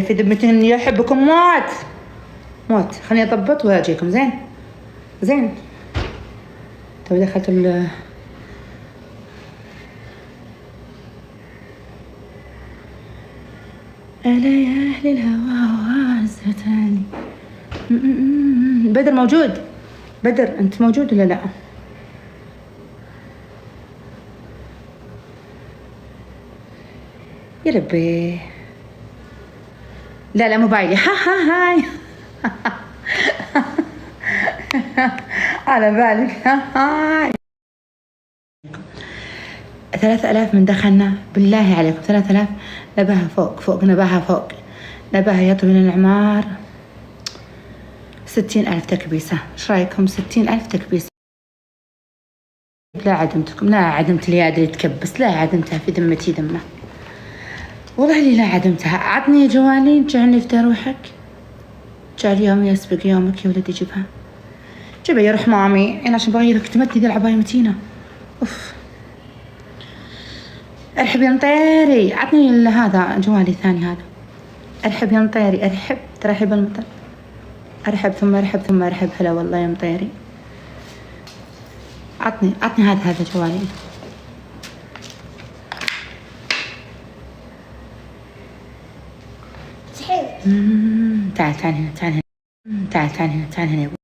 في ذمتي اني احبكم موت موت. خليني اضبط واجيكم. زين زين. تو دخلت ال ألا يا أهل الهوى عزتني. بدر موجود؟ بدر أنت موجود ولا لا؟ يا ربي. لا موبايلي. هاي على بالك. هاي 3000 من دخلنا بالله عليكم. 3000 نباها فوق نباها فوق نباها يطوي من العمار. 60,000 تكبيسة. ايش رايكم؟ 60,000 تكبيسة. لا عدمتكم. لا عدمت الياد اللي تكبس. لا عدمتها في ذمتي ذمة والله لي لا عدمتها. عطني جوالي. جعلني في روحك. جعل يومي يسبق يومك يا ولدي. جيبها جيبها يا روح مامي. انا عشان بغيرك تمتني ذي العباية متينة. اوف. ارحب يا مطيري. عطني هذا جوالي الثاني هذا. ارحب يا مطيري. ارحب ترحب المطر. ارحب ثم ارحب ثم ارحب. هلا والله يا مطيري. عطني هذا جوالي. تعال هنا. تعال هنا.